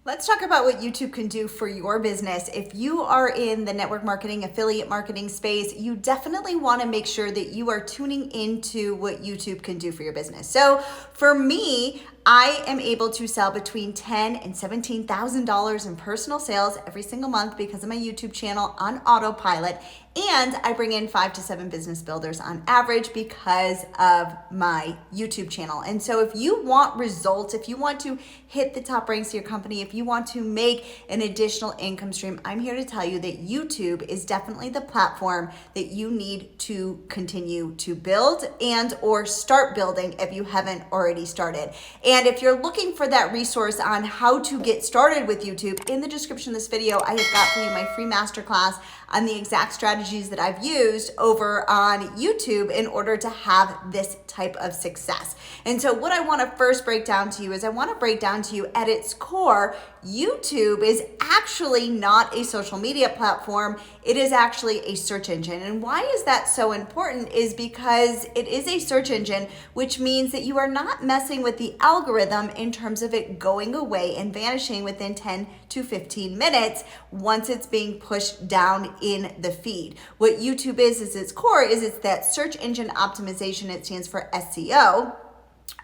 Let's talk about what YouTube can do for your business. If you are in the network marketing, affiliate marketing space, you definitely want to make sure that you are tuning into what YouTube can do for your business. So for me, I am able to sell between $10,000 and $17,000 in personal sales every single month because of my YouTube channel on autopilot. And I bring in 5 to 7 business builders on average because of my YouTube channel. And so if you want results, if you want to hit the top ranks of your company, if you want to make an additional income stream, I'm here to tell you that YouTube is definitely the platform that you need to continue to build and or start building if you haven't already started. And if you're looking for that resource on how to get started with YouTube, in the description of this video, I have got for you my free masterclass on the exact strategies that I've used over on YouTube in order to have this type of success. And so what I want to first break down to you is I want to break down to you at its core, YouTube is actually not a social media platform. It is actually a search engine. And why is that so important is because it is a search engine, which means that you are not messing with the algorithm in terms of it going away and vanishing within 10 to 15 minutes once it's being pushed down in the feed. What YouTube is its core is it's that search engine optimization. It stands for SEO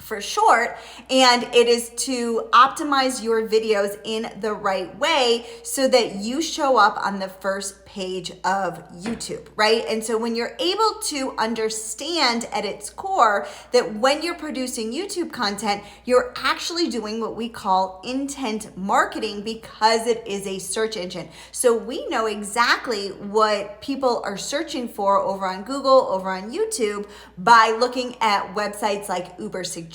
for short, and it is to optimize your videos in the right way so that you show up on the first page of YouTube, right? And so when you're able to understand at its core that when you're producing YouTube content, you're actually doing what we call intent marketing because it is a search engine. So we know exactly what people are searching for over on Google, over on YouTube by looking at websites like Uber Suggest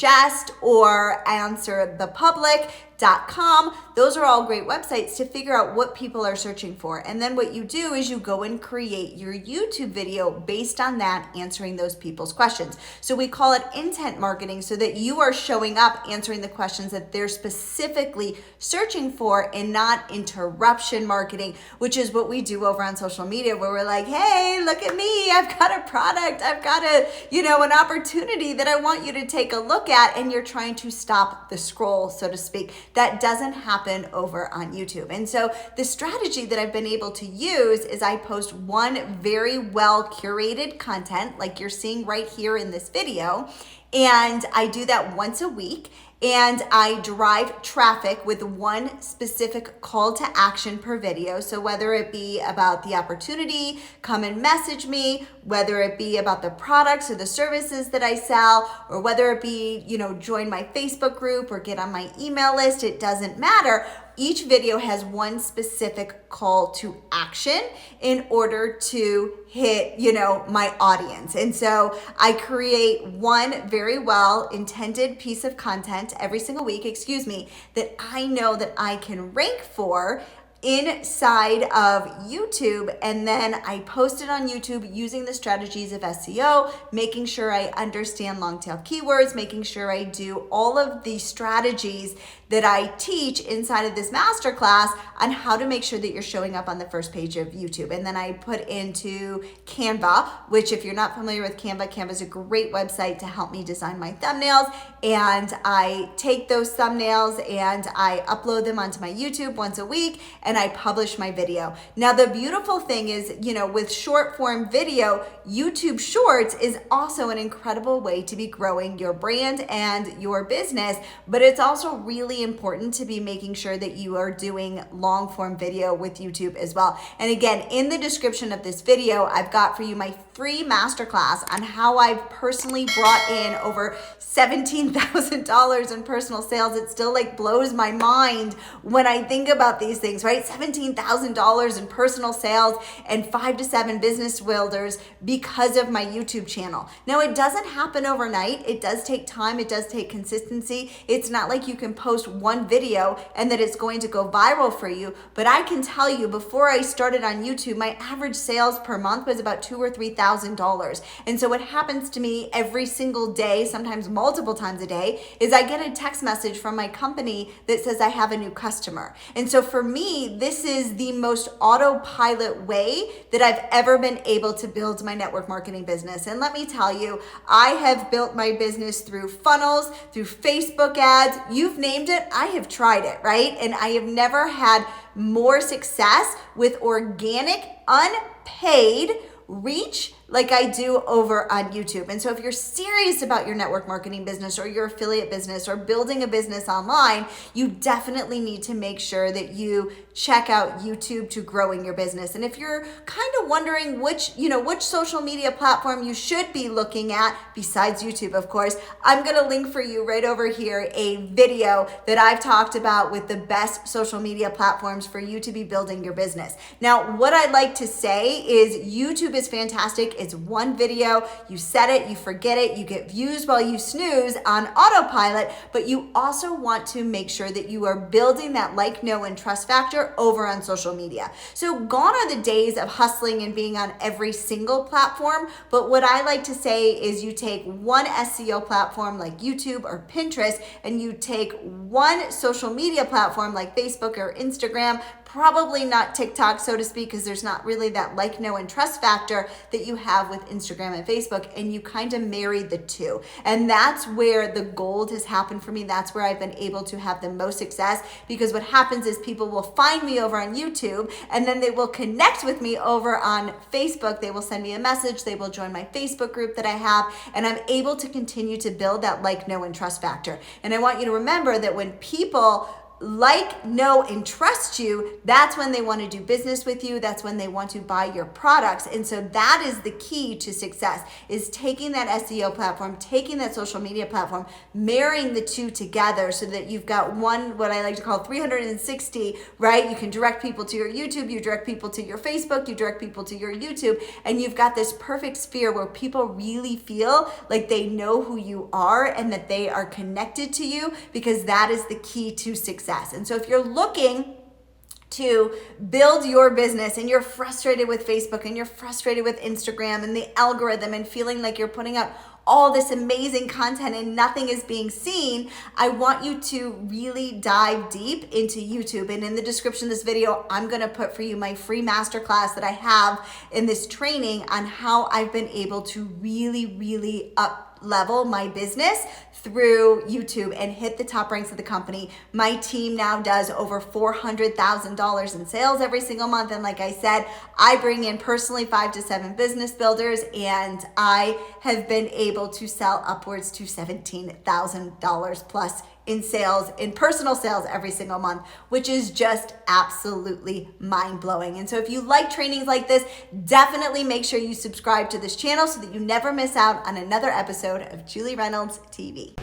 or AnswerThePublic.com. Those are all great websites to figure out what people are searching for. And then what you do is you go and create your YouTube video based on that, answering those people's questions. So we call it intent marketing so that you are showing up answering the questions that they're specifically searching for and not interruption marketing, which is what we do over on social media where we're like, hey, look at me. I've got a product. I've got an opportunity that I want you to take a look at, and you're trying to stop the scroll, so to speak. That doesn't happen over on YouTube. And so the strategy that I've been able to use is I post one very well curated content like you're seeing right here in this video. And I do that once a week. And I drive traffic with one specific call to action per video. So whether it be about the opportunity, come and message me, whether it be about the products or the services that I sell, or whether it be, join my Facebook group or get on my email list, it doesn't matter. Each video has one specific call to action in order to hit, my audience. And so I create one very well intended piece of content every single week, that I know that I can rank for inside of YouTube, and then I post it on YouTube using the strategies of SEO, making sure I understand long tail keywords, making sure I do all of the strategies that I teach inside of this masterclass on how to make sure that you're showing up on the first page of YouTube. And then I put into Canva, which if you're not familiar with Canva is a great website to help me design my thumbnails. And I take those thumbnails and I upload them onto my YouTube once a week, and I publish my video. Now, the beautiful thing is, with short form video, YouTube Shorts is also an incredible way to be growing your brand and your business, but it's also really important to be making sure that you are doing long form video with YouTube as well. And again, in the description of this video, I've got for you my free masterclass on how I've personally brought in over $17,000 in personal sales. It still blows my mind when I think about these things, right? $17,000 in personal sales and 5 to 7 business builders because of my YouTube channel. Now, it doesn't happen overnight. It does take time. It does take consistency. It's not like you can post one video and that it's going to go viral for you. But I can tell you, before I started on YouTube, my average sales per month was about $2,000 or $3,000. And so what happens to me every single day, sometimes multiple times a day, is I get a text message from my company that says I have a new customer. And so for me, this is the most autopilot way that I've ever been able to build my network marketing business. And let me tell you, I have built my business through funnels, through Facebook ads, you've named it, it? I have tried it, right? And I have never had more success with organic, unpaid reach like I do over on YouTube. And so if you're serious about your network marketing business or your affiliate business or building a business online, you definitely need to make sure that you check out YouTube to growing your business. And if you're kind of wondering which social media platform you should be looking at, besides YouTube, of course, I'm gonna link for you right over here a video that I've talked about with the best social media platforms for you to be building your business. Now, what I like to say is YouTube is fantastic. It's one video, you set it, you forget it, you get views while you snooze on autopilot, but you also want to make sure that you are building that like, know, and trust factor over on social media. So gone are the days of hustling and being on every single platform, but what I like to say is you take one SEO platform like YouTube or Pinterest, and you take one social media platform like Facebook or Instagram, probably not TikTok, so to speak, because there's not really that like, know, and trust factor that you have with Instagram and Facebook, and you kind of marry the two. And that's where the gold has happened for me. That's where I've been able to have the most success, because what happens is people will find me over on YouTube, and then they will connect with me over on Facebook. They will send me a message, they will join my Facebook group that I have, and I'm able to continue to build that like, know, and trust factor. And I want you to remember that when people like, know, and trust you, that's when they want to do business with you. That's when they want to buy your products. And so that is the key to success, is taking that SEO platform, taking that social media platform, marrying the two together so that you've got one, what I like to call 360, right? You can direct people to your YouTube, you direct people to your Facebook, you direct people to your YouTube, and you've got this perfect sphere where people really feel like they know who you are and that they are connected to you, because that is the key to success. And so if you're looking to build your business and you're frustrated with Facebook and you're frustrated with Instagram and the algorithm and feeling like you're putting out all this amazing content and nothing is being seen, I want you to really dive deep into YouTube. And in the description of this video, I'm gonna put for you my free masterclass that I have in this training on how I've been able to really up level my business through YouTube and hit the top ranks of the company. My team now does over $400,000 in sales every single month. And like I said, I bring in personally 5 to 7 business builders, and I have been able to sell upwards to $17,000 plus in sales, in personal sales every single month, which is just absolutely mind-blowing. And so if you like trainings like this, definitely make sure you subscribe to this channel so that you never miss out on another episode of Julie Reynolds TV.